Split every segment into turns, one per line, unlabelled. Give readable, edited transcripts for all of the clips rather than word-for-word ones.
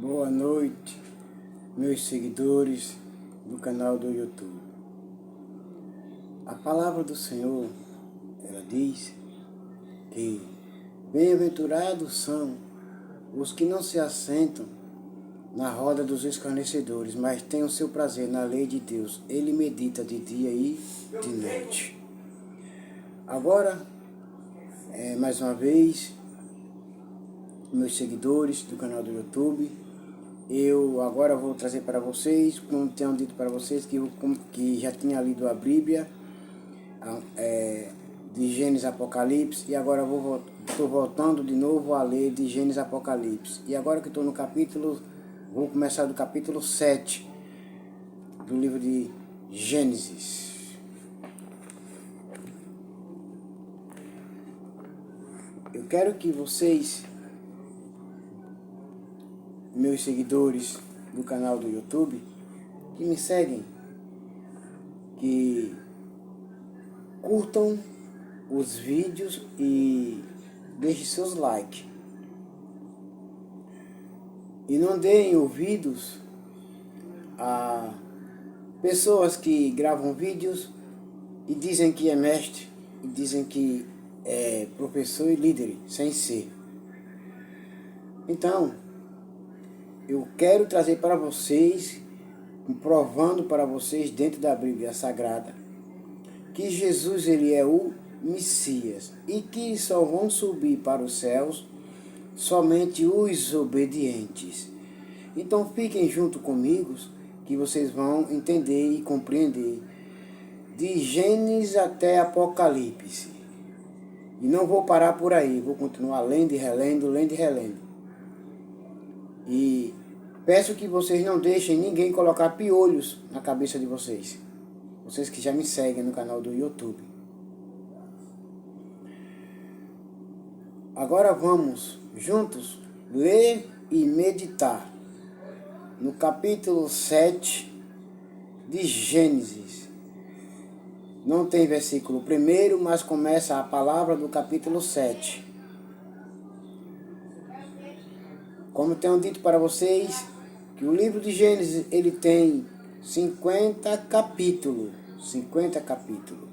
Boa noite, meus seguidores do canal do YouTube. A palavra do Senhor, ela diz que bem-aventurados são os que não se assentam na roda dos escarnecedores, mas têm o seu prazer na lei de Deus. Ele medita de dia e de noite. Agora, mais uma vez, meus seguidores do canal do YouTube, eu agora vou trazer para vocês, como tenho dito para vocês, que já tinha lido a Bíblia, de Gênesis Apocalipse, e agora estou voltando de novo a ler de Gênesis Apocalipse. E agora que estou no capítulo, vou começar do capítulo 7 do livro de Gênesis. Eu quero que vocês, meus seguidores do canal do YouTube, que me seguem, que curtam os vídeos e deixem seus likes. E não deem ouvidos a pessoas que gravam vídeos e dizem que é mestre, e dizem que é professor e líder, sem ser. Então, eu quero trazer para vocês, provando para vocês dentro da Bíblia Sagrada, que Jesus ele é o Messias e que só vão subir para os céus somente os obedientes. Então fiquem junto comigo que vocês vão entender e compreender de Gênesis até Apocalipse. E não vou parar por aí, vou continuar lendo e relendo, lendo e relendo. E peço que vocês não deixem ninguém colocar piolhos na cabeça de vocês. Vocês que já me seguem no canal do YouTube. Agora vamos juntos ler e meditar no capítulo 7 de Gênesis. Não tem versículo primeiro, mas começa a palavra do capítulo 7. Como tenho dito para vocês, que o livro de Gênesis ele tem 50 capítulos. 50 capítulos.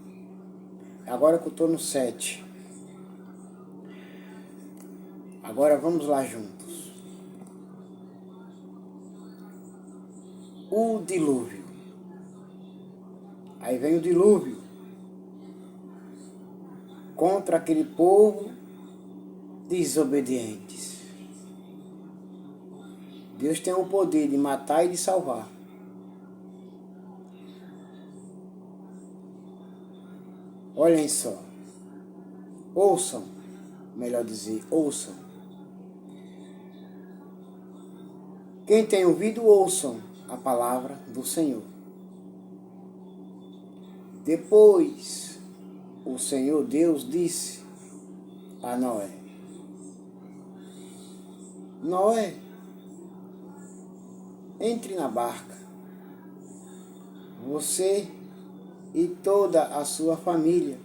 Agora que eu estou no 7. Agora vamos lá juntos. O dilúvio. Aí vem o dilúvio contra aquele povo desobedientes. Deus tem o poder de matar e de salvar. Olhem só. Ouçam, melhor dizer, ouçam. Quem tem ouvido, ouçam a palavra do Senhor. Depois, o Senhor Deus disse a Noé: Noé, entre na barca, você e toda a sua família,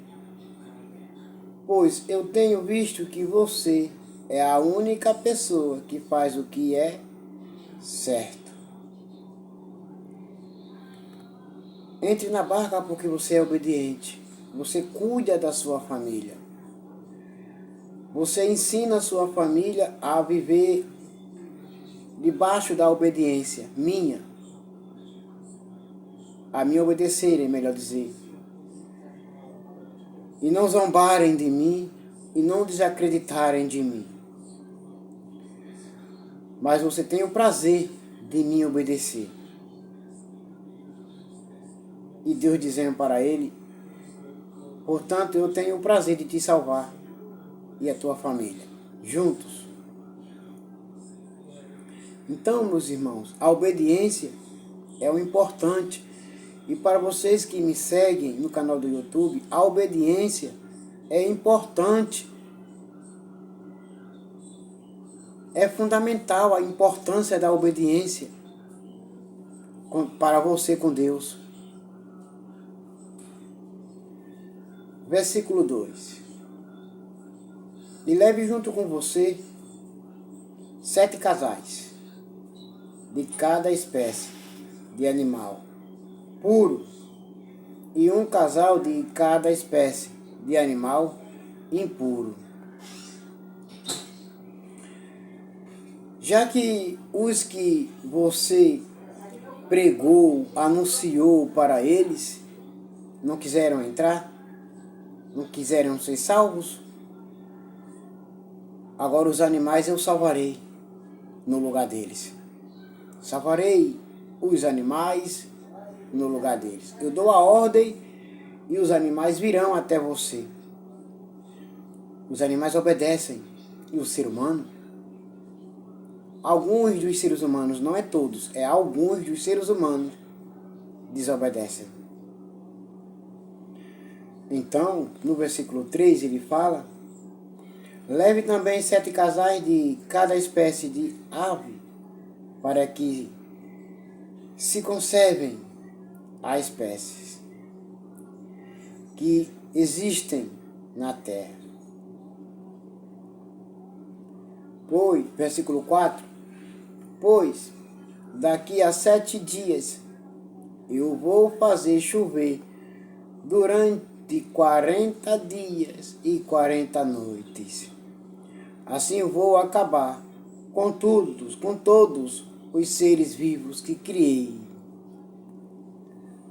pois eu tenho visto que você é a única pessoa que faz o que é certo. Entre na barca porque você é obediente, você cuida da sua família, você ensina a sua família a viver debaixo da obediência minha, a me obedecerem, melhor dizer, e não zombarem de mim e não desacreditarem de mim. Mas você tem o prazer de me obedecer. E Deus dizendo para ele: portanto, eu tenho o prazer de te salvar e a tua família, juntos. Então, meus irmãos, a obediência é o importante. E para vocês que me seguem no canal do YouTube, a obediência é importante. É fundamental a importância da obediência para você com Deus. Versículo 2. E leve junto com você 7 casais, de cada espécie de animal puro e um casal de cada espécie de animal impuro. Já que os que você pregou, anunciou para eles, não quiseram entrar, não quiseram ser salvos, agora os animais eu salvarei no lugar deles. Salvarei os animais no lugar deles. Eu dou a ordem e os animais virão até você. Os animais obedecem. E o ser humano? Alguns dos seres humanos, não é todos, é alguns dos seres humanos desobedecem. Então, no versículo 3 ele fala: leve também 7 casais de cada espécie de ave, para que se conservem as espécies que existem na terra. Pois, versículo 4, pois daqui a 7 dias eu vou fazer chover durante 40 dias e 40 noites. Assim vou acabar com todos os seres vivos que criei,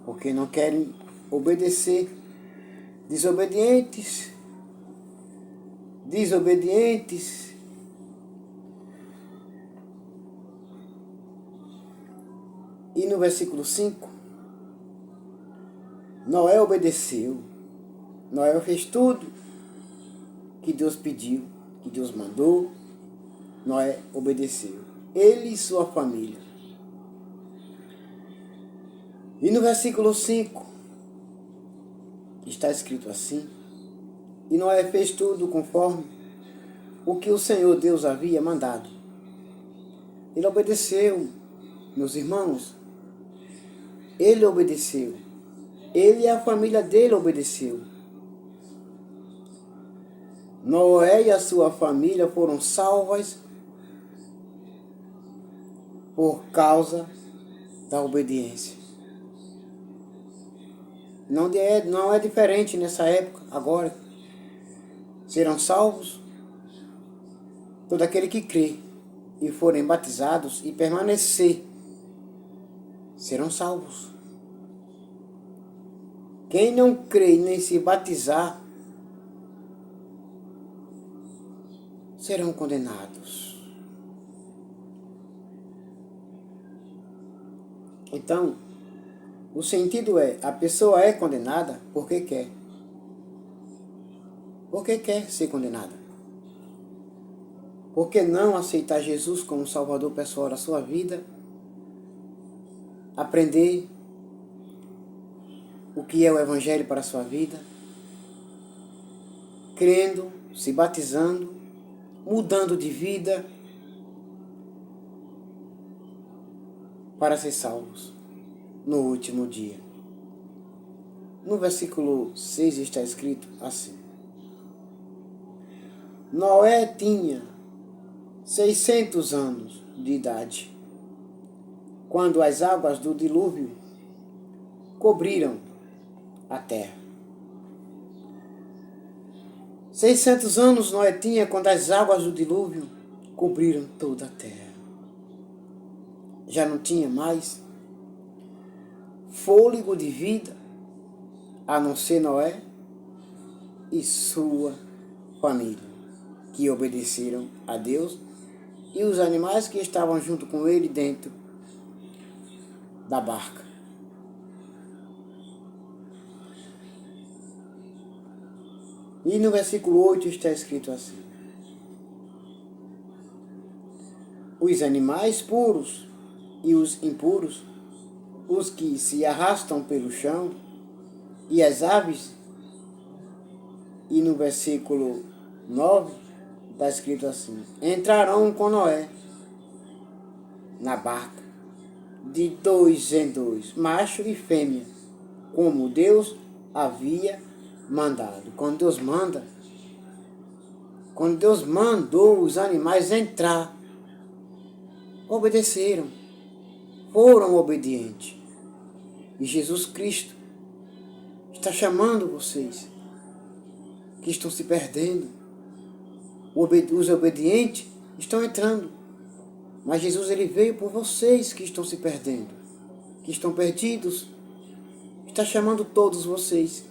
porque não querem obedecer, desobedientes. E no versículo 5, Noé obedeceu. Noé fez tudo que Deus pediu, que Deus mandou. Noé obedeceu. Ele e sua família. E no versículo 5, está escrito assim: e Noé fez tudo conforme o que o Senhor Deus havia mandado. Ele obedeceu, meus irmãos. Ele obedeceu. Ele e a família dele obedeceu. Noé e a sua família foram salvas por causa da obediência. Não é diferente nessa época, agora. Serão salvos todo aquele que crê e forem batizados e permanecer. Serão salvos. Quem não crê nem se batizar serão condenados. Então, o sentido é, a pessoa é condenada porque quer. Porque quer ser condenada. Por que não aceitar Jesus como Salvador pessoal da sua vida? Aprender o que é o Evangelho para a sua vida, crendo, se batizando, mudando de vida para ser salvos no último dia. No versículo 6 está escrito assim: Noé tinha 600 anos de idade quando as águas do dilúvio cobriram a terra. 600 anos Noé tinha quando as águas do dilúvio cobriram toda a terra. Já não tinha mais fôlego de vida, a não ser Noé e sua família, que obedeceram a Deus, e os animais que estavam junto com ele dentro da barca. E no versículo 8 está escrito assim: os animais puros e os impuros, os que se arrastam pelo chão, e as aves. E no versículo 9 está escrito assim: entrarão com Noé na barca, de 2 em 2, macho e fêmea, como Deus havia mandado. Quando Deus mandou os animais entrar, obedeceram. foram obedientes. E Jesus Cristo está chamando vocês que estão se perdendo. Os obedientes estão entrando. Mas Jesus, ele veio por vocês que estão se perdendo, que estão perdidos. Está chamando todos vocês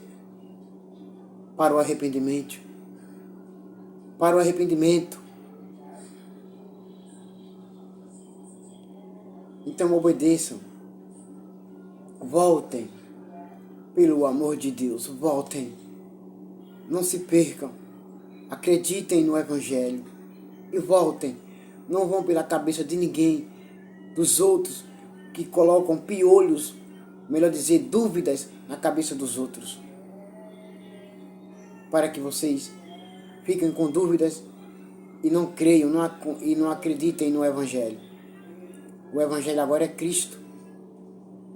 para o arrependimento. Para o arrependimento. Então obedeçam. Voltem. Pelo amor de Deus, voltem. Não se percam. Acreditem no Evangelho. E voltem. Não vão pela cabeça de ninguém, dos outros, que colocam piolhos, melhor dizer, dúvidas na cabeça dos outros. Para que vocês fiquem com dúvidas e não creiam e não acreditem no Evangelho. O Evangelho agora é Cristo.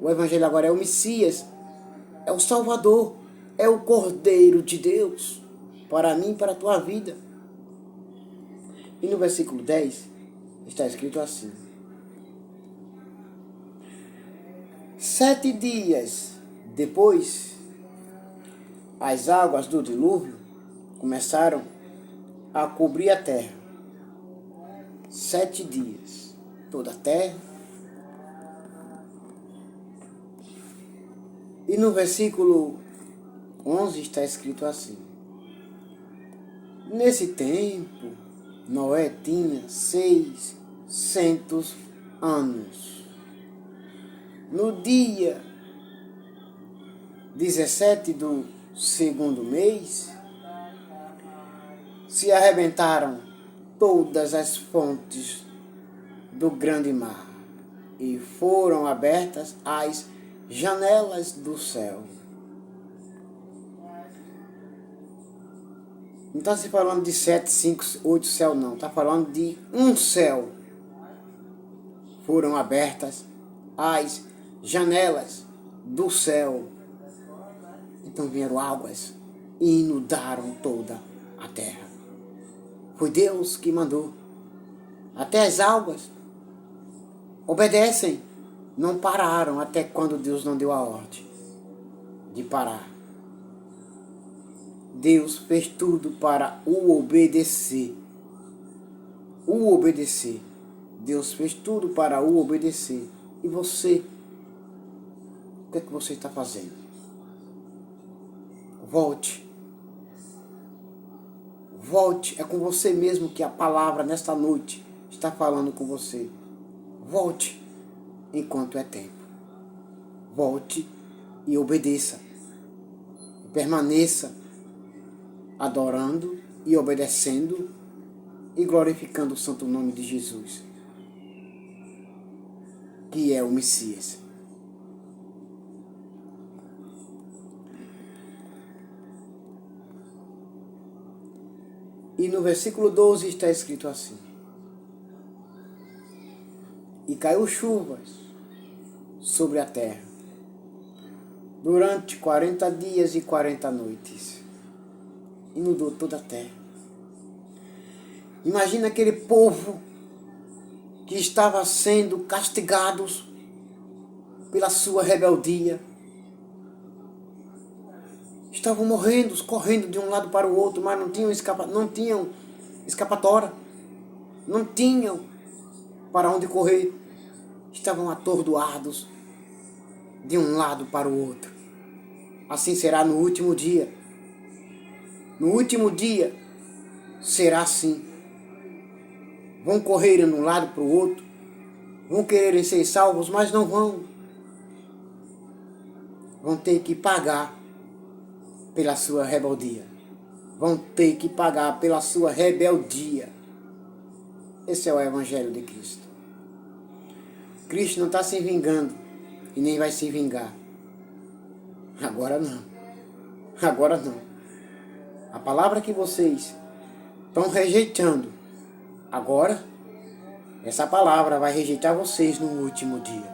O Evangelho agora é o Messias. É o Salvador. É o Cordeiro de Deus. Para mim e para a tua vida. E no versículo 10 está escrito assim: 7 dias depois, as águas do dilúvio começaram a cobrir a terra. 7 dias. Toda a terra. E no versículo 11 está escrito assim: nesse tempo, Noé tinha 600 anos. No dia 17 do segundo mês, se arrebentaram todas as fontes do grande mar e foram abertas as janelas do céu. Não está se falando de 7, 5, 8 céu não. Está falando de um céu. Foram abertas as janelas do céu. Então vieram águas e inundaram toda a terra. Foi Deus que mandou. Até as águas obedecem. Não pararam até quando Deus não deu a ordem de parar. Deus fez tudo para o obedecer. O obedecer. Deus fez tudo para o obedecer. E você? O que é que você está fazendo? Volte. Volte. É com você mesmo que a palavra nesta noite está falando com você. Volte enquanto é tempo. Volte e obedeça. E permaneça adorando e obedecendo e glorificando o santo nome de Jesus, que é o Messias. E no versículo 12 está escrito assim: e caiu chuvas sobre a terra durante 40 dias e 40 noites. Inundou toda a terra. Imagina aquele povo que estava sendo castigados pela sua rebeldia. Estavam morrendo, correndo de um lado para o outro, mas não tinham escapatória. Não tinham para onde correr. Estavam atordoados de um lado para o outro. Assim será no último dia. No último dia será assim. Vão correr de um lado para o outro. Vão querer ser salvos, mas não vão. Vão ter que pagar pela sua rebeldia. Vão ter que pagar pela sua rebeldia. Esse é o Evangelho de Cristo. Cristo não está se vingando e nem vai se vingar. Agora não. Agora não. A palavra que vocês estão rejeitando, agora, essa palavra vai rejeitar vocês no último dia,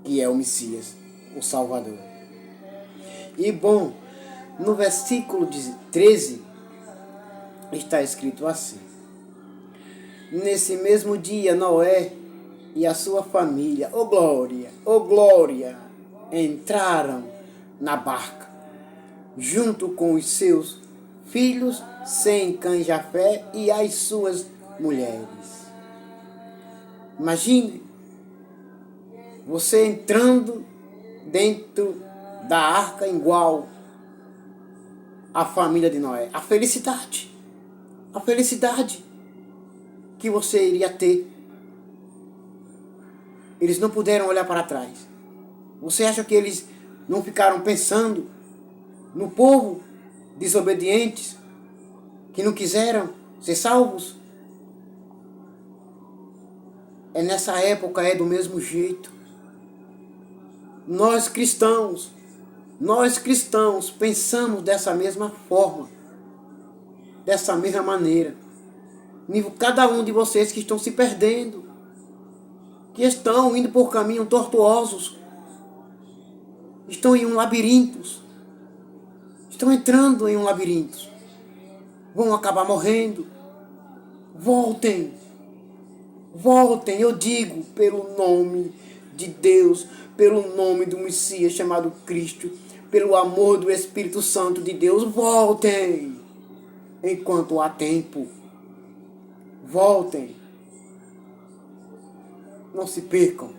que é o Messias, o Salvador. E bom, no versículo 13, está escrito assim: nesse mesmo dia, Noé e a sua família, ô glória, entraram na barca, junto com os seus filhos, Sem, Cã e Jafé e as suas mulheres. Imagine você entrando dentro da arca igual a família de Noé. A felicidade que você iria ter. Eles não puderam olhar para trás. Você acha que eles não ficaram pensando no povo desobedientes que não quiseram ser salvos? É nessa época, é do mesmo jeito. Nós cristãos pensamos dessa mesma forma, dessa mesma maneira. Cada um de vocês que estão se perdendo, que estão indo por caminhos tortuosos, estão em um labirinto, estão entrando em um labirinto, vão acabar morrendo. Voltem, eu digo, pelo nome de Deus, pelo nome do Messias chamado Cristo, pelo amor do Espírito Santo de Deus, voltem, enquanto há tempo. Voltem. Não se percam.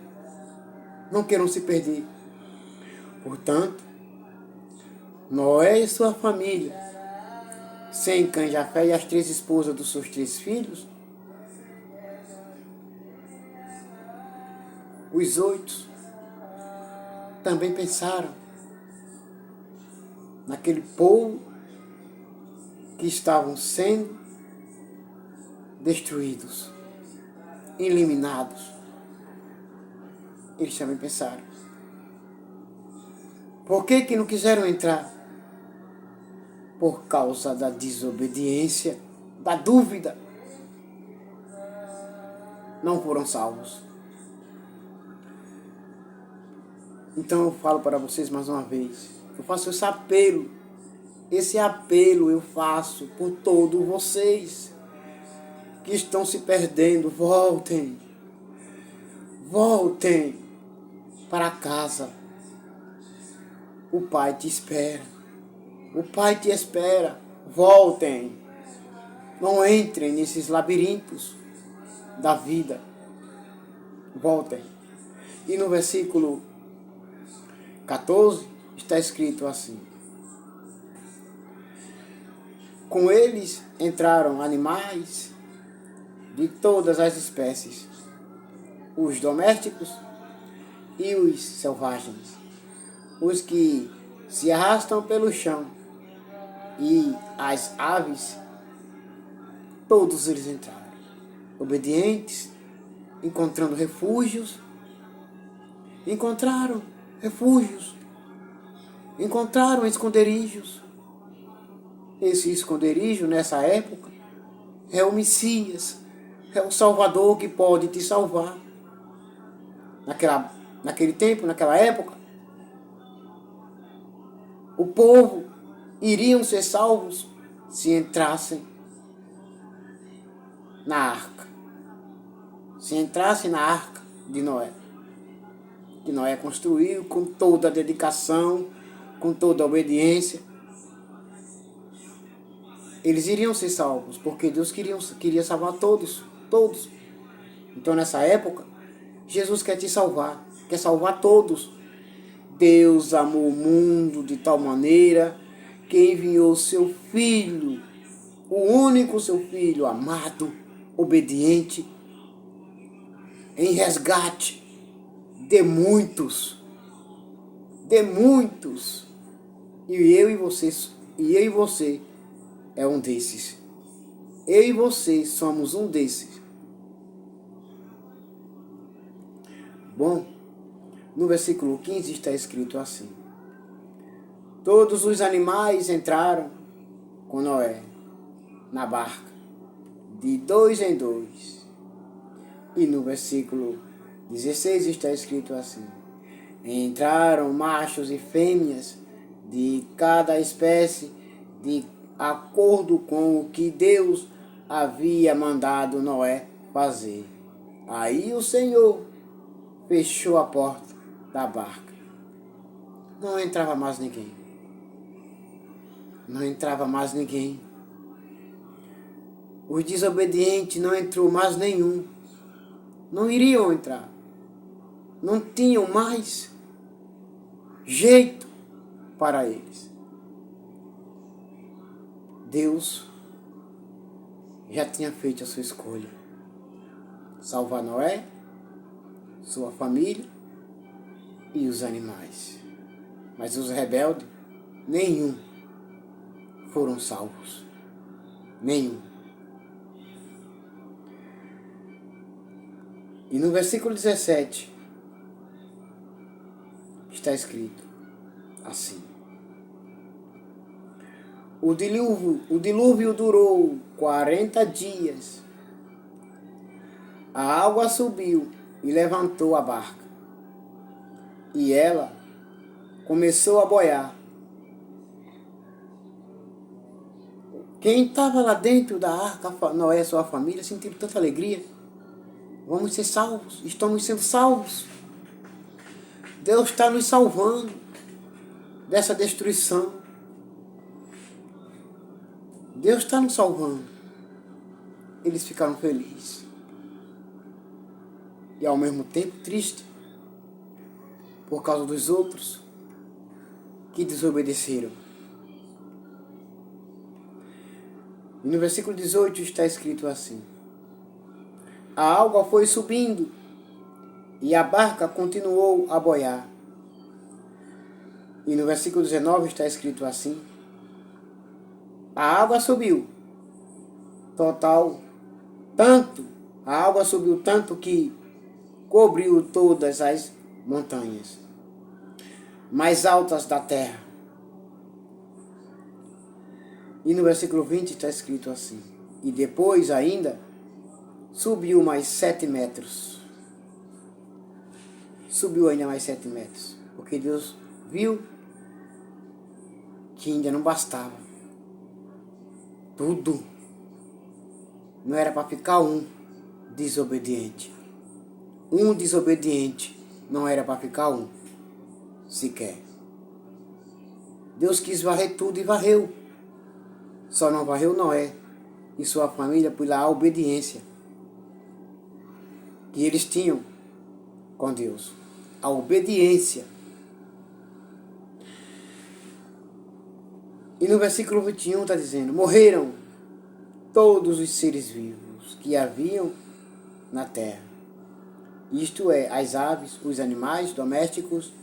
Não queiram se perder. Portanto, Noé e sua família, Sem, Cã e Jafé e as 3 esposas dos seus 3 filhos, os 8 também pensaram naquele povo que estavam sendo destruídos, eliminados. Eles também pensaram. Por que não quiseram entrar? Por causa da desobediência, da dúvida. Não foram salvos. Então eu falo para vocês mais uma vez. Eu faço esse apelo. Esse apelo eu faço por todos vocês que estão se perdendo. Voltem. Voltem para casa. O Pai te espera. O Pai te espera. Voltem. Não entrem nesses labirintos da vida. Voltem. E no versículo 14 está escrito assim: com eles entraram animais de todas as espécies, os domésticos e os selvagens, os que se arrastam pelo chão, e as aves. Todos eles entraram, obedientes, encontraram refúgios, encontraram esconderijos. Esse esconderijo, nessa época, é o Messias, é o Salvador que pode te salvar. Naquele tempo, naquela época, o povo iriam ser salvos se entrassem na arca. Se entrassem na arca de Noé. Que Noé construiu com toda a dedicação, com toda a obediência. Eles iriam ser salvos, porque Deus queria salvar todos. Então nessa época, Jesus quer te salvar, quer salvar todos. Deus amou o mundo de tal maneira que enviou seu Filho, o único seu Filho amado, obediente, em resgate de muitos. E eu e você é um desses. Eu e você somos um desses. Bom, no versículo 15 está escrito assim: todos os animais entraram com Noé na barca, de 2 em 2. E no versículo 16 está escrito assim: entraram machos e fêmeas de cada espécie, de acordo com o que Deus havia mandado Noé fazer. Aí o Senhor fechou a porta da barca. Não entrava mais ninguém. Não entrava mais ninguém. Os desobedientes não entrou mais nenhum. Não iriam entrar. Não tinham mais jeito para eles. Deus já tinha feito a sua escolha. Salvar Noé, sua família e os animais. Mas os rebeldes, nenhum foram salvos. Nenhum. E no versículo 17 está escrito assim: o dilúvio durou 40 dias. A água subiu e levantou a barca, e ela começou a boiar. Quem estava lá dentro da arca, Noé e sua família, sentiram tanta alegria. Vamos ser salvos, estamos sendo salvos. Deus está nos salvando dessa destruição. Deus está nos salvando. Eles ficaram felizes. E ao mesmo tempo tristes por causa dos outros que desobedeceram. E no versículo 18 está escrito assim: a água foi subindo e a barca continuou a boiar. E no versículo 19 está escrito assim: a água subiu a água subiu tanto que cobriu todas as montanhas mais altas da terra. E no versículo 20 está escrito assim: e depois ainda subiu mais 7 metros. Subiu ainda mais 7 metros. Porque Deus viu que ainda não bastava. Tudo. Não era para ficar um desobediente. Um desobediente não era para ficar um sequer. Deus quis varrer tudo e varreu. Só não varreu Noé e sua família pela obediência que eles tinham com Deus. A obediência. E no versículo 21 está dizendo: morreram todos os seres vivos que haviam na terra. Isto é, as aves, os animais domésticos,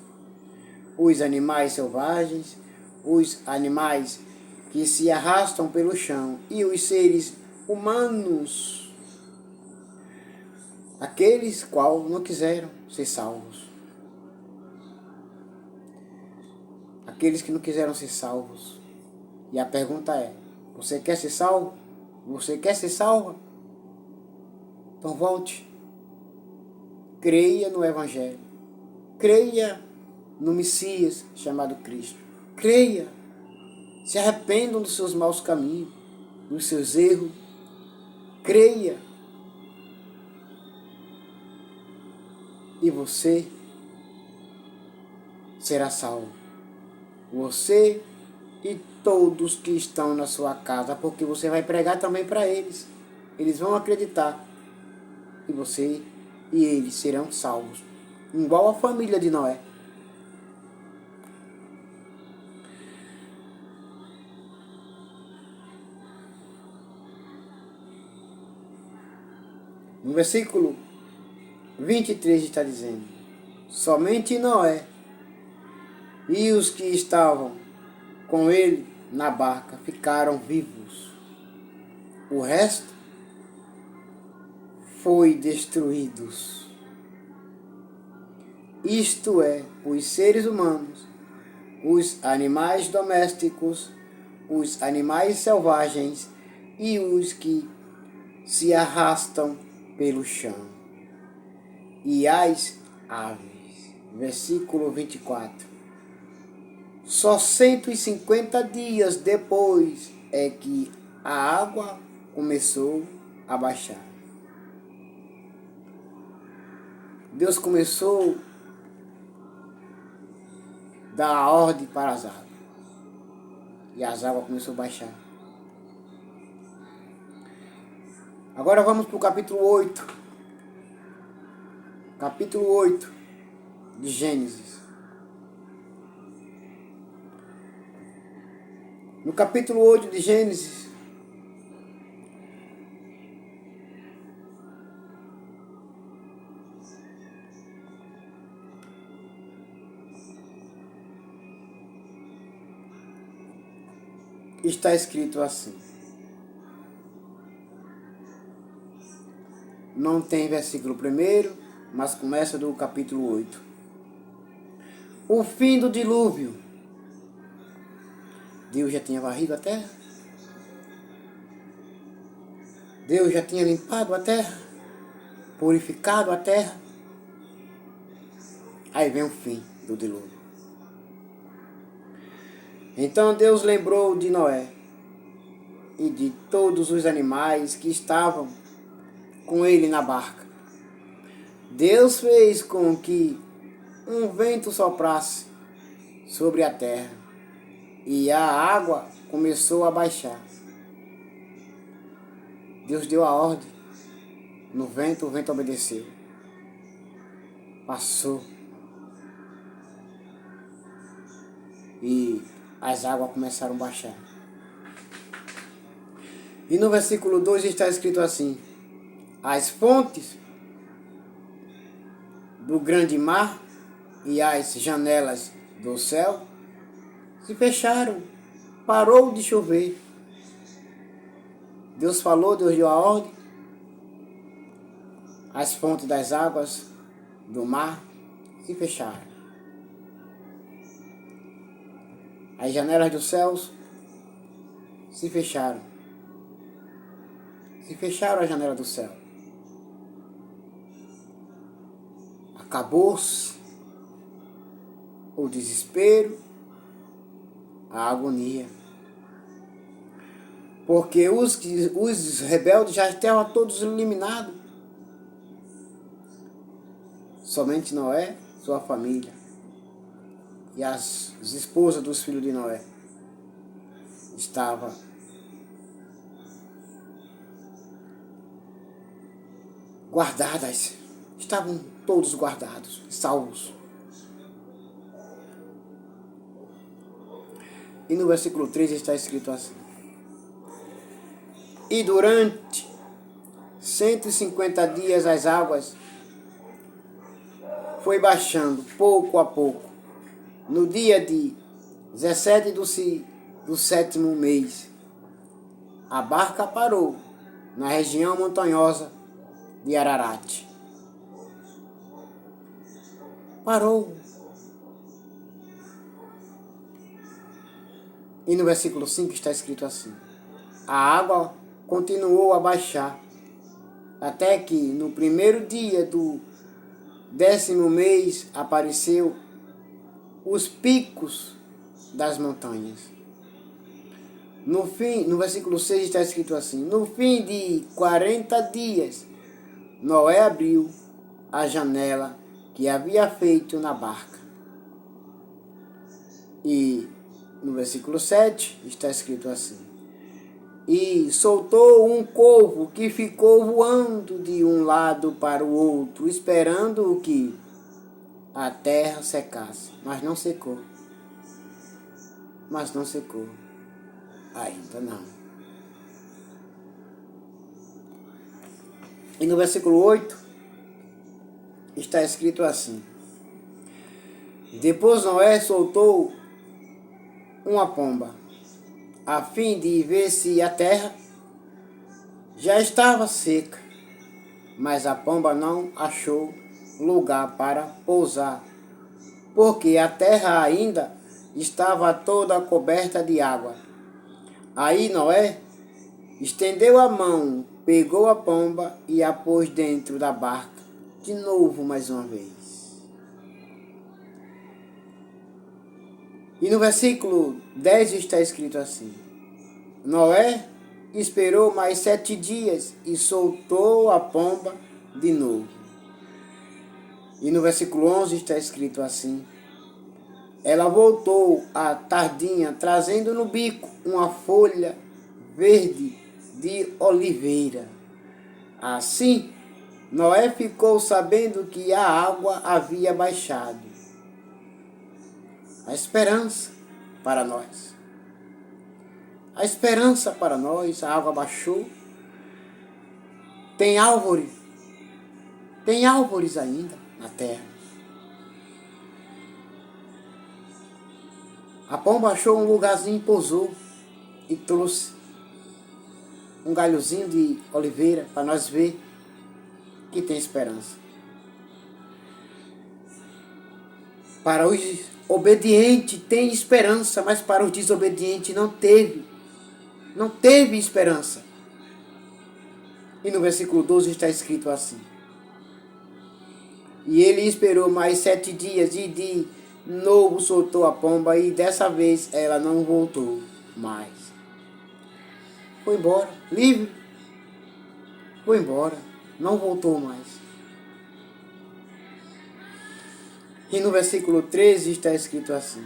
os animais selvagens, os animais que se arrastam pelo chão e os seres humanos, aqueles qual não quiseram ser salvos. Aqueles que não quiseram ser salvos. E a pergunta é: você quer ser salvo? Você quer ser salva? Então volte. Creia no Evangelho. Creia no Messias chamado Cristo. Creia. Se arrependam dos seus maus caminhos, dos seus erros. Creia. E você será salvo. Você e todos que estão na sua casa, porque você vai pregar também para eles. Eles vão acreditar. E você e eles serão salvos. Igual a família de Noé. No versículo 23 está dizendo: somente Noé e os que estavam com ele na barca ficaram vivos. O resto foi destruídos. Isto é, os seres humanos, os animais domésticos, os animais selvagens e os que se arrastam pelo chão. E as aves. Versículo 24. Só 150 dias depois é que a água começou a baixar. Deus começou a dar a ordem para as águas. E as águas começaram a baixar. Agora vamos para o capítulo 8. Capítulo 8 de Gênesis. No capítulo 8 de Gênesis, está escrito assim. Não tem versículo primeiro, mas começa do capítulo 8. O fim do dilúvio. Deus já tinha varrido a terra? Deus já tinha limpado a terra? Purificado a terra? Aí vem o fim do dilúvio. Então Deus lembrou de Noé e de todos os animais que estavam com ele na barca. Deus fez com que um vento soprasse sobre a terra e a água começou a baixar. Deus deu a ordem no vento, o vento obedeceu. Passou. E as águas começaram a baixar. E no versículo 2 está escrito assim: as fontes do grande mar e as janelas do céu se fecharam, parou de chover. Deus falou, Deus deu a ordem. As fontes das águas do mar se fecharam. As janelas dos céus se fecharam. Se fecharam as janelas do céu. Acabou-se o desespero, a agonia. Porque os rebeldes já estavam todos eliminados. Somente Noé, sua família e as esposas dos filhos de Noé estavam guardadas. Estavam todos guardados, salvos. E no versículo 3 está escrito assim: e durante 150 dias as águas foi baixando pouco a pouco. No dia de 17 do sétimo mês, a barca parou na região montanhosa de Ararat. Parou. E no versículo 5 está escrito assim: a água continuou a baixar, até que no primeiro dia do 10º mês apareceu os picos das montanhas. No versículo 6 está escrito assim: no fim de 40 dias, Noé abriu a janela que havia feito na barca. E no versículo 7 está escrito assim: e soltou um corvo que ficou voando de um lado para o outro, esperando que a terra secasse. Mas não secou. Mas não secou. Ainda não. E no versículo 8 está escrito assim: depois Noé soltou uma pomba, a fim de ver se a terra já estava seca. Mas a pomba não achou lugar para pousar, porque a terra ainda estava toda coberta de água. Aí Noé estendeu a mão, pegou a pomba e a pôs dentro da barca, de novo mais uma vez. E no versículo 10 está escrito assim: Noé esperou mais 7 dias e soltou a pomba de novo. E no versículo 11 está escrito assim: ela voltou à tardinha, trazendo no bico uma folha verde de oliveira. Assim, Noé ficou sabendo que a água havia baixado. A esperança para nós. A esperança para nós, a água baixou. Tem árvore. Tem árvores ainda na terra. A pomba achou um lugarzinho, pousou e trouxe um galhozinho de oliveira para nós ver que tem esperança. Para os obedientes tem esperança, mas para os desobedientes não teve. Não teve esperança. E no versículo 12 está escrito assim: e ele esperou mais 7 dias e de novo soltou a pomba e dessa vez ela não voltou mais. Foi embora, livre. Foi embora, não voltou mais. E no versículo 13 está escrito assim: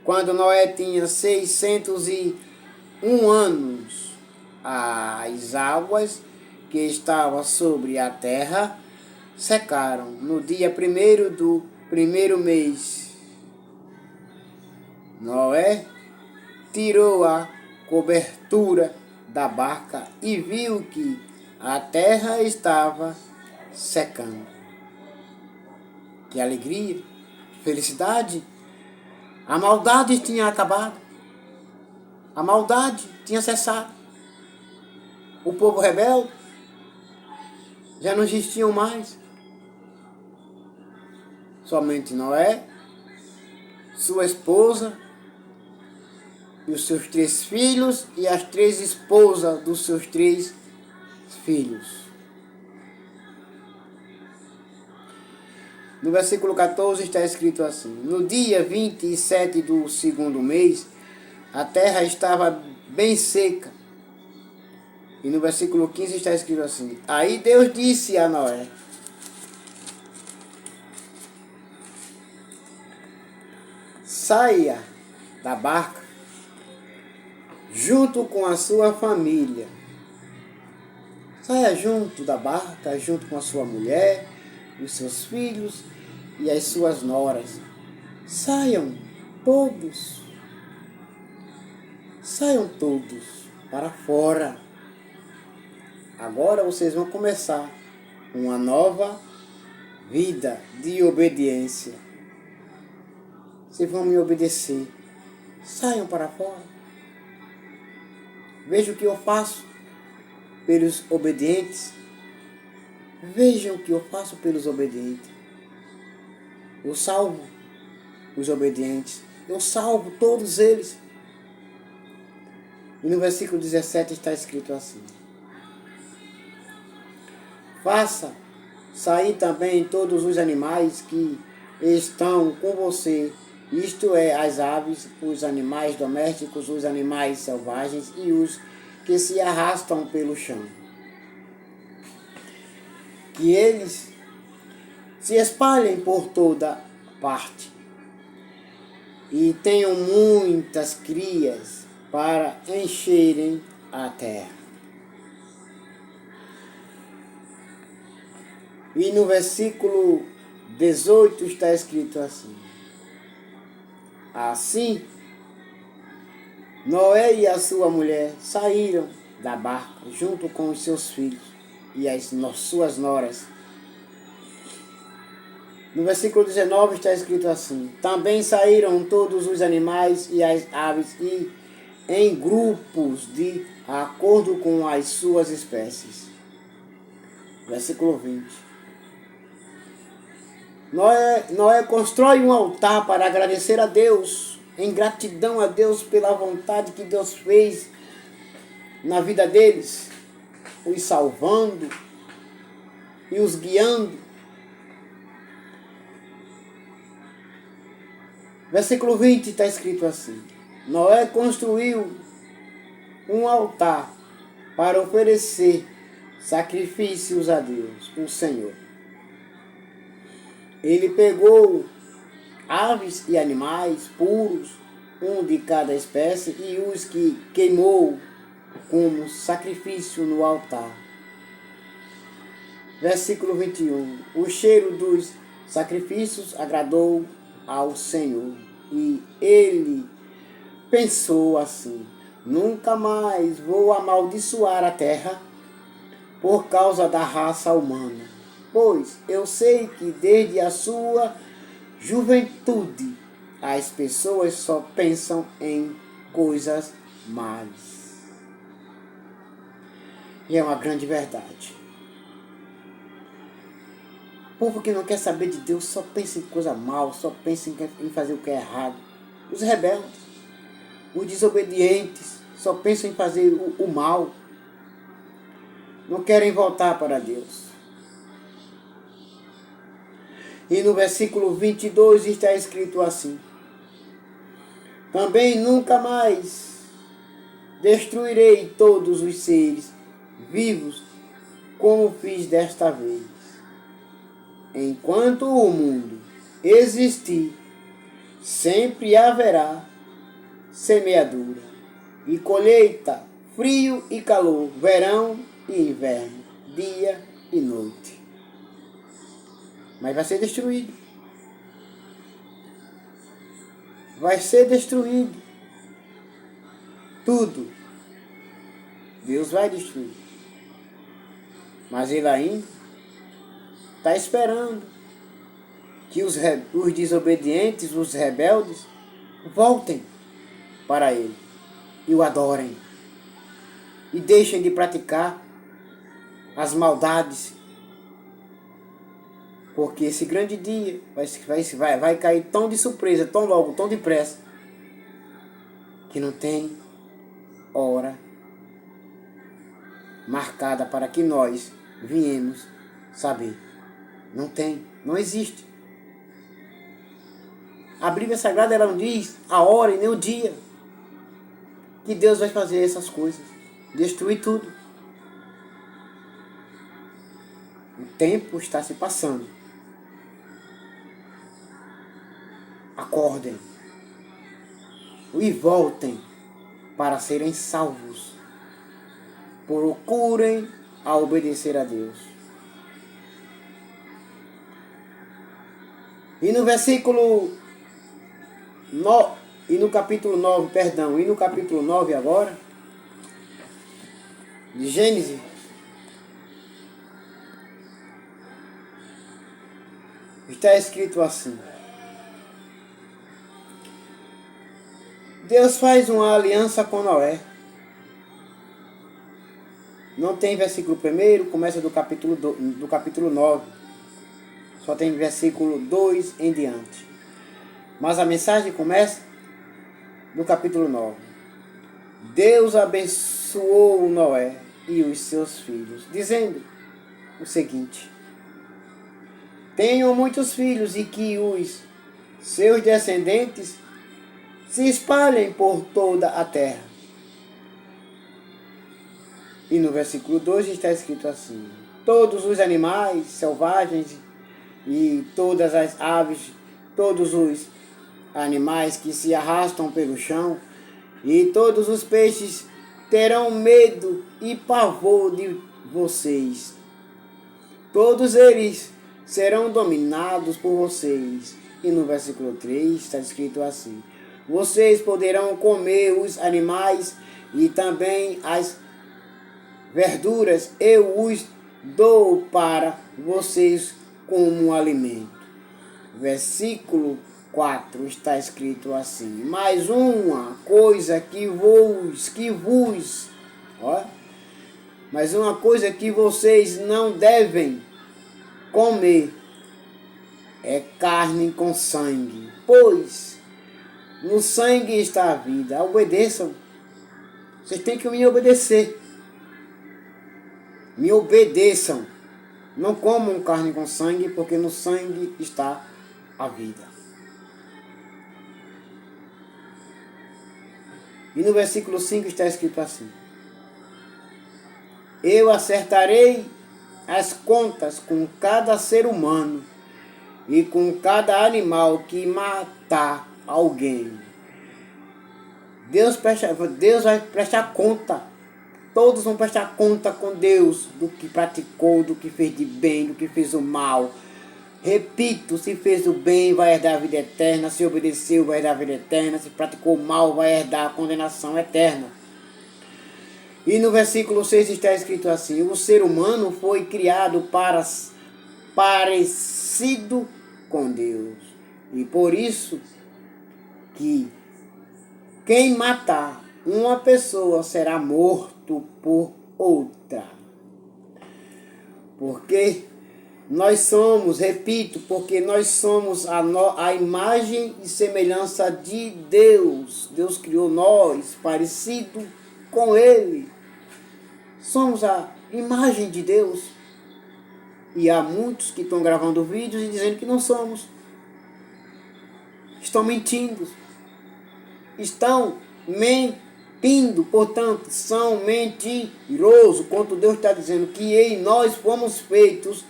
quando Noé tinha 601 anos, as águas que estavam sobre a terra secaram no dia 1º do 1º mês. Noé tirou a cobertura da barca e viu que a terra estava secando. Que alegria, felicidade. A maldade tinha acabado. A maldade tinha cessado. O povo rebelde já não existiam mais. Somente Noé, sua esposa e os seus 3 filhos e as 3 esposas dos seus 3 filhos. No versículo 14 está escrito assim: no dia 27 do 2º mês, a terra estava bem seca. E no versículo 15 está escrito assim: aí Deus disse a Noé: saia da barca junto com a sua família. Saia junto da barca, junto com a sua mulher, os seus filhos e as suas noras. Saiam todos. Saiam todos para fora. Agora vocês vão começar uma nova vida de obediência. Vocês vão me obedecer. Saiam para fora. Veja o que eu faço pelos obedientes. Vejam o que eu faço pelos obedientes. Eu salvo os obedientes. Eu salvo todos eles. E no versículo 17 está escrito assim: faça sair também todos os animais que estão com você, isto é, as aves, os animais domésticos, os animais selvagens e os que se arrastam pelo chão. Que eles se espalhem por toda parte e tenham muitas crias para encherem a terra. E no versículo 18 está escrito assim: assim, Noé e a sua mulher saíram da barca junto com os seus filhos e as suas noras. No versículo 19 está escrito assim: também saíram todos os animais e as aves e em grupos de acordo com as suas espécies. Versículo 20. Noé constrói um altar para agradecer a Deus, em gratidão a Deus pela vontade que Deus fez na vida deles, os salvando e os guiando. Versículo 20 está escrito assim: Noé construiu um altar para oferecer sacrifícios a Deus, o Senhor. Ele pegou aves e animais puros, um de cada espécie, e os que queimou como sacrifício no altar. Versículo 21. O cheiro dos sacrifícios agradou ao Senhor, e ele pensou assim: nunca mais vou amaldiçoar a terra por causa da raça humana, pois eu sei que desde a sua juventude as pessoas só pensam em coisas más. E é uma grande verdade. O povo que não quer saber de Deus só pensa em coisa mal, só pensa em fazer o que é errado. Os rebeldes, os desobedientes, só pensam em fazer o mal. Não querem voltar para Deus. E no versículo 22 está escrito assim: também nunca mais destruirei todos os seres vivos como fiz desta vez. Enquanto o mundo existir, sempre haverá semeadura e colheita, frio e calor, verão e inverno, dia e noite. Mas vai ser destruído. Vai ser destruído. Tudo. Deus vai destruir. Mas Ele ainda está esperando que os desobedientes, os rebeldes, voltem para Ele e o adorem. E deixem de praticar as maldades. Porque esse grande dia vai cair tão de surpresa, tão logo, tão depressa, que não tem hora marcada para que nós viemos saber. Não tem, não existe. A Bíblia Sagrada ela não diz a hora e nem o dia que Deus vai fazer essas coisas, destruir tudo. O tempo está se passando. Acordem e voltem para serem salvos. Procurem a obedecer a Deus. E no versículo 9, e no capítulo 9 agora, de Gênesis, está escrito assim: Deus faz uma aliança com Noé. Não tem versículo 1, começa do capítulo 9. Só tem versículo 2 em diante. Mas a mensagem começa no capítulo 9. Deus abençoou Noé e os seus filhos, dizendo o seguinte: tenham muitos filhos e que os seus descendentes se espalhem por toda a terra. E no versículo 2 está escrito assim: todos os animais selvagens e todas as aves, todos os animais que se arrastam pelo chão e todos os peixes terão medo e pavor de vocês. Todos eles serão dominados por vocês. E no versículo 3 está escrito assim: vocês poderão comer os animais e também as verduras, eu os dou para vocês como alimento. Versículo 4 está escrito assim: mais uma coisa mas uma coisa que vocês não devem comer é carne com sangue, pois no sangue está a vida. Obedeçam. Vocês têm que me obedecer. Me obedeçam. Não comam carne com sangue, porque no sangue está a vida. E no versículo 5 está escrito assim: eu acertarei as contas com cada ser humano e com cada animal que matar alguém. Deus vai prestar conta. Todos vão prestar conta com Deus do que praticou, do que fez de bem, do que fez o mal. Repito, se fez o bem, vai herdar a vida eterna. Se obedeceu, vai herdar a vida eterna. Se praticou o mal, vai herdar a condenação eterna. E no versículo 6 está escrito assim: o ser humano foi criado para parecido com Deus. E por isso que quem matar uma pessoa será morto por outra. Porque nós somos, repito, porque nós somos a imagem e semelhança de Deus. Deus criou nós parecido com Ele. Somos a imagem de Deus. E há muitos que estão gravando vídeos e dizendo que não somos. Estão mentindo. Estão mentindo, portanto, são mentirosos. Quando Deus está dizendo que em nós fomos feitos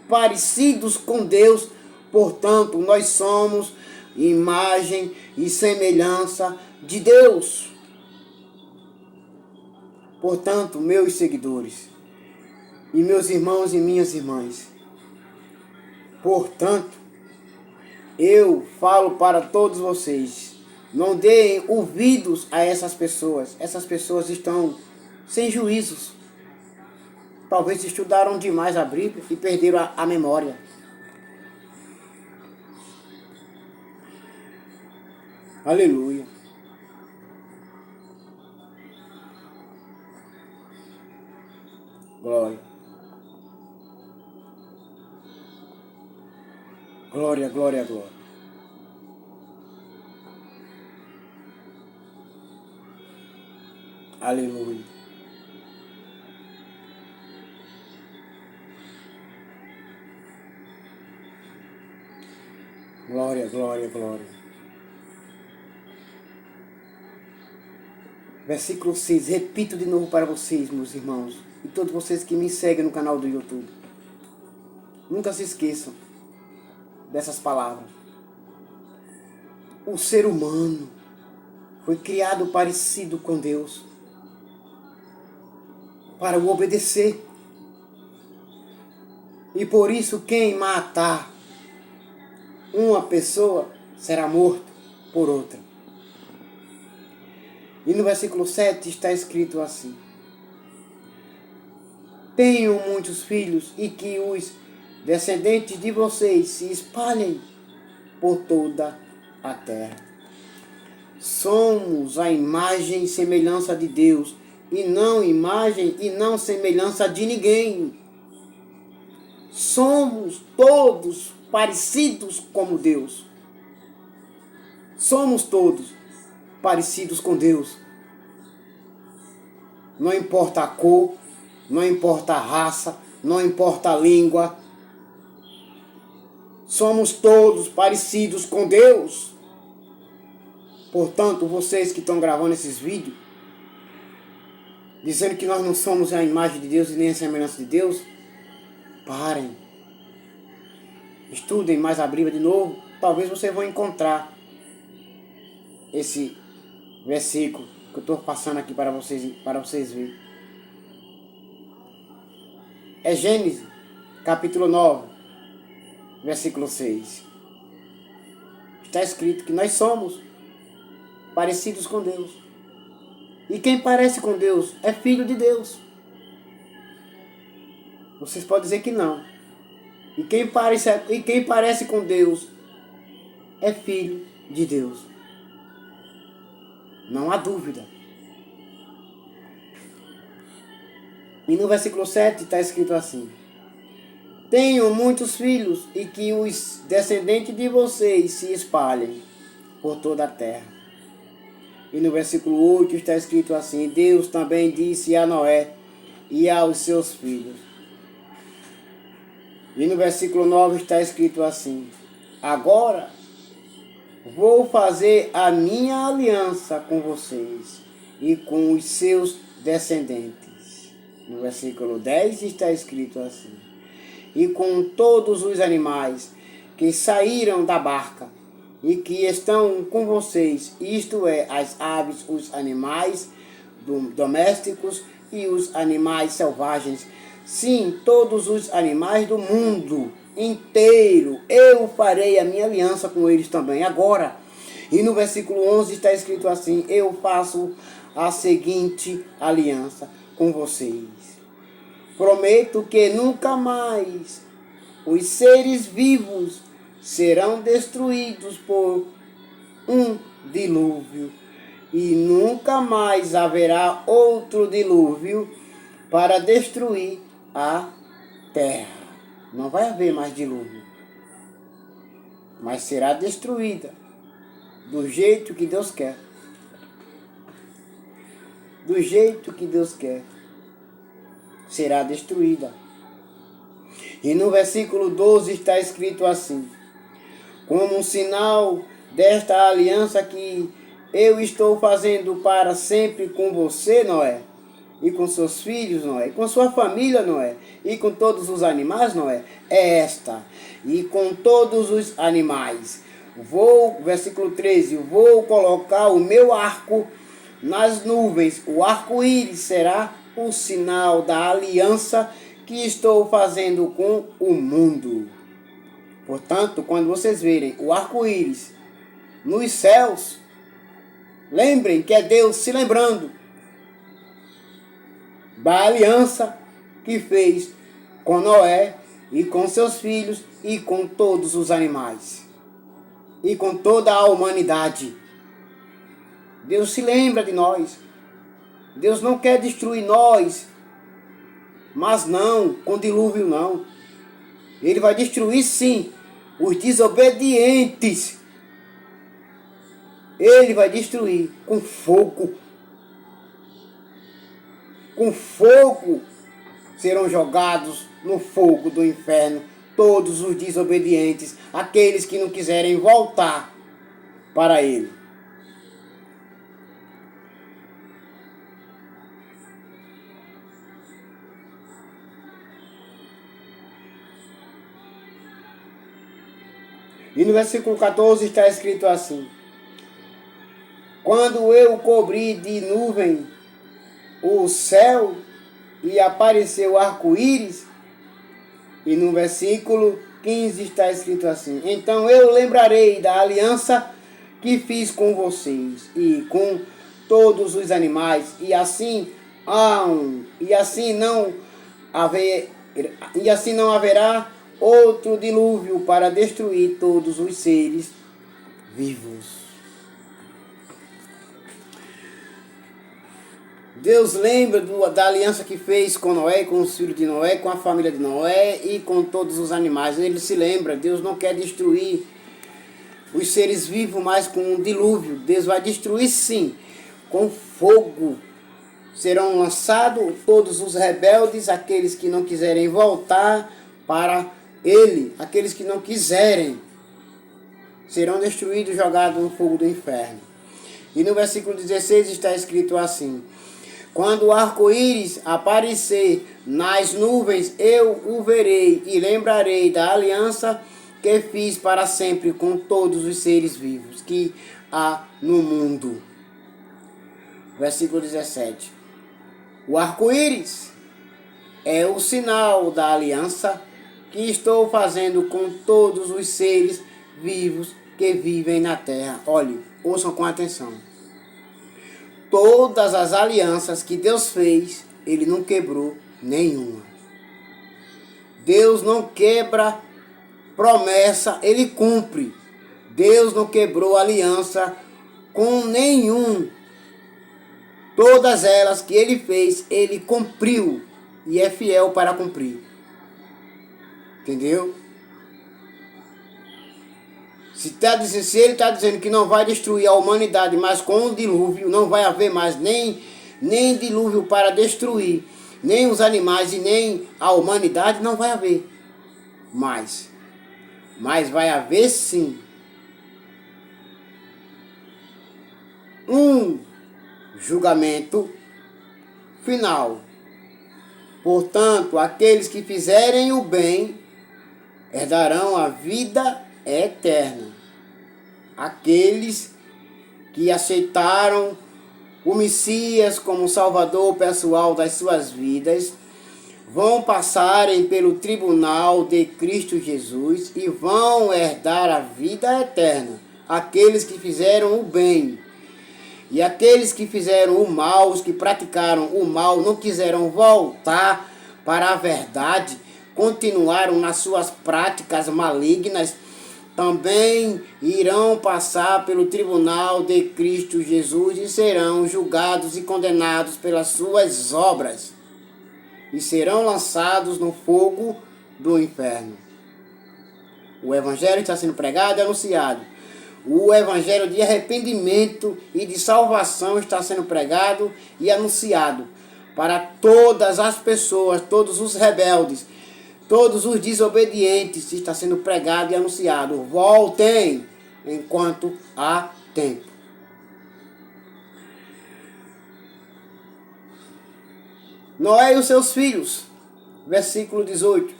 parecidos com Deus, portanto, nós somos imagem e semelhança de Deus. Portanto, meus seguidores e meus irmãos e minhas irmãs, portanto, eu falo para todos vocês: não deem ouvidos a essas pessoas. Essas pessoas estão sem juízos. Talvez estudaram demais a Bíblia e perderam a memória. Aleluia. Glória. Glória, glória, glória. Aleluia. Glória, glória, glória. Versículo 6. Repito de novo para vocês, meus irmãos, e todos vocês que me seguem no canal do YouTube. Nunca se esqueçam dessas palavras. O ser humano foi criado parecido com Deus para o obedecer. E por isso quem matar uma pessoa será morto por outra. E no versículo 7 está escrito assim: tenham muitos filhos e que os descendentes de vocês se espalhem por toda a terra. Somos a imagem e semelhança de Deus, e não imagem e não semelhança de ninguém. Somos todos parecidos como Deus. Somos todos parecidos com Deus. Não importa a cor, não importa a raça, não importa a língua. Somos todos parecidos com Deus. Portanto, vocês que estão gravando esses vídeos, dizendo que nós não somos a imagem de Deus e nem a semelhança de Deus, parem. Estudem mais a Bíblia de novo. Talvez vocês vão encontrar esse versículo que eu estou passando aqui para vocês verem. É Gênesis, capítulo 9, versículo 6. Está escrito que nós somos parecidos com Deus. E quem parece com Deus é filho de Deus. Vocês podem dizer que não. E quem parece com Deus é filho de Deus. Não há dúvida. E no versículo 7 está escrito assim: tenham muitos filhos e que os descendentes de vocês se espalhem por toda a terra. E no versículo 8 está escrito assim: Deus também disse a Noé e aos seus filhos. E no versículo 9 está escrito assim: agora vou fazer a minha aliança com vocês e com os seus descendentes. No versículo 10 está escrito assim: e com todos os animais que saíram da barca e que estão com vocês, isto é, as aves, os animais domésticos e os animais selvagens, sim, todos os animais do mundo inteiro, eu farei a minha aliança com eles também. Agora, e no versículo 11 está escrito assim: eu faço a seguinte aliança com vocês. Prometo que nunca mais os seres vivos serão destruídos por um dilúvio, e nunca mais haverá outro dilúvio para destruir a terra. Não vai haver mais dilúvio, mas será destruída do jeito que Deus quer. Do jeito que Deus quer, será destruída. E no versículo 12 está escrito assim: como um sinal desta aliança que eu estou fazendo para sempre com você, Noé, e com seus filhos, Noé, e com sua família, Noé, e com todos os animais, Noé, é esta, e com todos os animais. Versículo 13, vou colocar o meu arco nas nuvens, o arco-íris será o sinal da aliança que estou fazendo com o mundo. Portanto, quando vocês verem o arco-íris nos céus, lembrem que é Deus se lembrando da aliança que fez com Noé e com seus filhos e com todos os animais e com toda a humanidade. Deus se lembra de nós. Deus não quer destruir nós, mas não com dilúvio não. Ele vai destruir sim os desobedientes. Ele vai destruir com fogo. Com fogo serão jogados no fogo do inferno todos os desobedientes, aqueles que não quiserem voltar para Ele. E no versículo 14 está escrito assim: quando eu cobri de nuvem o céu e apareceu o arco-íris. E no versículo 15 está escrito assim: então eu lembrarei da aliança que fiz com vocês e com todos os animais, e assim não haverá outro dilúvio para destruir todos os seres vivos. Deus lembra da aliança que fez com Noé, com os filhos de Noé, com a família de Noé e com todos os animais. Ele se lembra, Deus não quer destruir os seres vivos mais com um dilúvio. Deus vai destruir sim, com fogo. Serão lançados todos os rebeldes, aqueles que não quiserem voltar para Ele, aqueles que não quiserem, serão destruídos e jogados no fogo do inferno. E no versículo 16 está escrito assim: quando o arco-íris aparecer nas nuvens, eu o verei e lembrarei da aliança que fiz para sempre com todos os seres vivos que há no mundo. Versículo 17. O arco-íris é o sinal da aliança que estou fazendo com todos os seres vivos que vivem na terra. Olhe, ouçam com atenção. Todas as alianças que Deus fez, Ele não quebrou nenhuma. Deus não quebra promessa, Ele cumpre. Deus não quebrou aliança com nenhum. Todas elas que Ele fez, Ele cumpriu e é fiel para cumprir. Entendeu? Se ele está dizendo que não vai destruir a humanidade, mas com o dilúvio, não vai haver mais nem dilúvio para destruir, nem os animais e nem a humanidade, não vai haver mais. Mas vai haver sim um julgamento final. Portanto, aqueles que fizerem o bem, herdarão a vida eterna. Aqueles que aceitaram o Messias como Salvador pessoal das suas vidas vão passarem pelo tribunal de Cristo Jesus e vão herdar a vida eterna. Aqueles que fizeram o bem e aqueles que fizeram o mal, os que praticaram o mal, não quiseram voltar para a verdade, continuaram nas suas práticas malignas, também irão passar pelo tribunal de Cristo Jesus e serão julgados e condenados pelas suas obras e serão lançados no fogo do inferno. O evangelho está sendo pregado e anunciado. O evangelho de arrependimento e de salvação está sendo pregado e anunciado para todas as pessoas, todos os rebeldes, todos os desobedientes. Está sendo pregado e anunciado. Voltem enquanto há tempo. Noé e os seus filhos, versículo 18.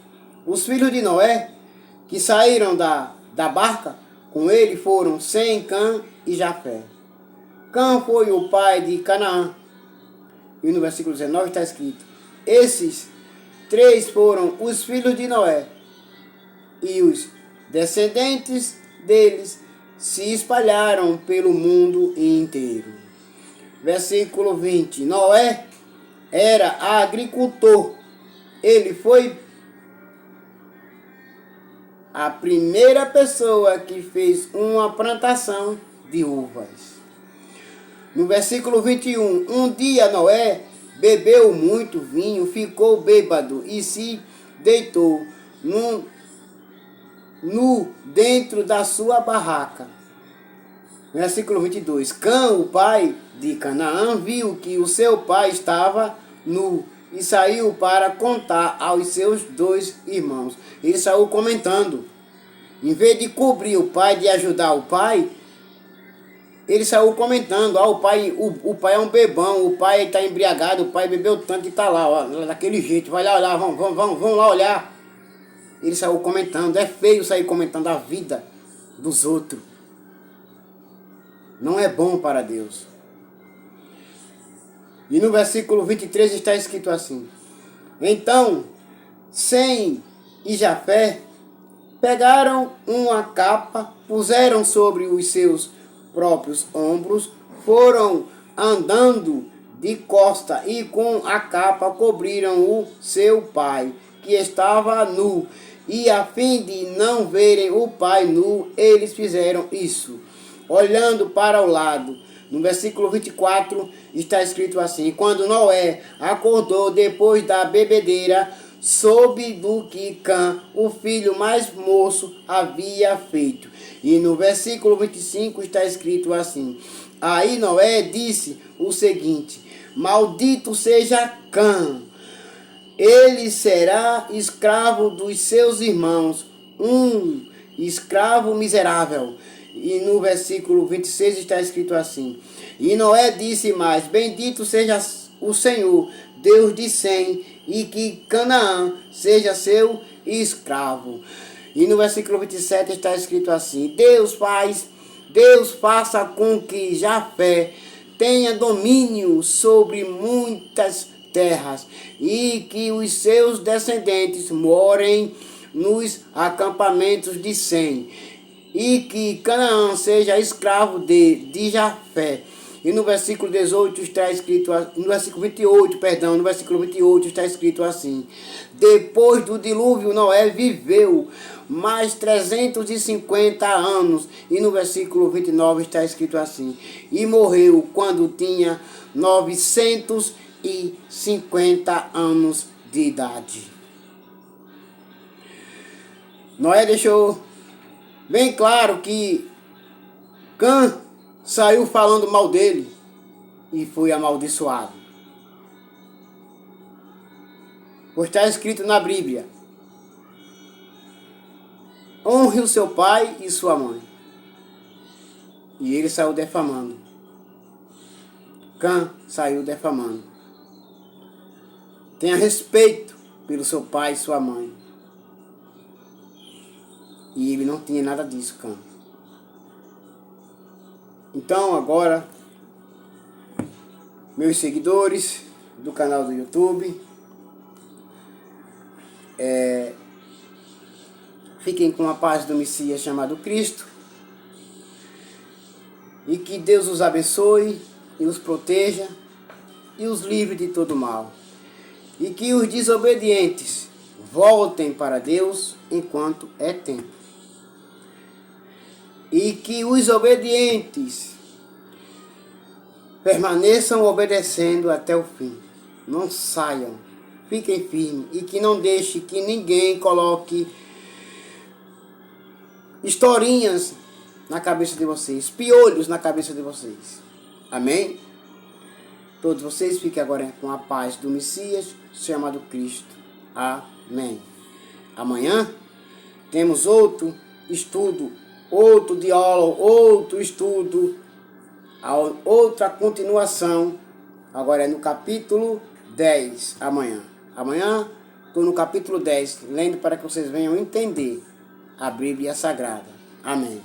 Os filhos de Noé, que saíram da barca, com ele foram Sem, Cã e Jafé. Cã foi o pai de Canaã. E no versículo 19 está escrito: esses três foram os filhos de Noé, e os descendentes deles se espalharam pelo mundo inteiro. Versículo 20. Noé era agricultor. Ele foi a primeira pessoa que fez uma plantação de uvas. No versículo 21, um dia Noé bebeu muito vinho, ficou bêbado e se deitou dentro da sua barraca. Versículo 22, Cã, o pai de Canaã, viu que o seu pai estava nu e saiu para contar aos seus dois irmãos. Ele saiu comentando. Em vez de cobrir o pai, de ajudar o pai, ele saiu comentando: o pai é um bebão, o pai está embriagado, o pai bebeu tanto que está lá, ó, daquele jeito, vai lá olhar, vamos lá olhar. Ele saiu comentando. É feio sair comentando a vida dos outros. Não é bom para Deus. E no versículo 23 está escrito assim: então, Sem e Jafé pegaram uma capa, puseram sobre os seus próprios ombros, foram andando de costa e com a capa cobriram o seu pai, que estava nu. E a fim de não verem o pai nu, eles fizeram isso, olhando para o lado. No versículo 24 está escrito assim: quando Noé acordou depois da bebedeira, soube do que Cã, o filho mais moço, havia feito. E no versículo 25 está escrito assim: aí Noé disse o seguinte: maldito seja Cã, ele será escravo dos seus irmãos, um escravo miserável. E no versículo 26 está escrito assim: e Noé disse mais: bendito seja o Senhor, Deus de Sem, e que Canaã seja seu escravo. E no versículo 27 está escrito assim: Deus faça com que Jafé tenha domínio sobre muitas terras, e que os seus descendentes morem nos acampamentos de Sem, e que Canaã seja escravo de Jafé. E no versículo 18 está escrito, no versículo 28 está escrito assim: depois do dilúvio, Noé viveu mais 350 anos. E no versículo 29 está escrito assim: e morreu quando tinha 950 anos de idade. Noé deixou bem claro que Cã saiu falando mal dele e foi amaldiçoado. Pois está escrito na Bíblia: honre o seu pai e sua mãe. E ele saiu defamando. Cã saiu defamando. Tenha respeito pelo seu pai e sua mãe. E ele não tinha nada disso, Cão. Então agora, meus seguidores do canal do YouTube, fiquem com a paz do Messias chamado Cristo. E que Deus os abençoe e os proteja e os livre de todo mal. E que os desobedientes voltem para Deus enquanto é tempo. E que os obedientes permaneçam obedecendo até o fim. Não saiam, fiquem firmes e que não deixe que ninguém coloque historinhas na cabeça de vocês, piolhos na cabeça de vocês. Amém? Todos vocês fiquem agora com a paz do Messias chamado Cristo. Amém. Amanhã temos outro estudo, outro diálogo, outro estudo, outra continuação. Agora é no capítulo 10 amanhã. Amanhã estou no capítulo 10, lendo para que vocês venham entender a Bíblia Sagrada. Amém.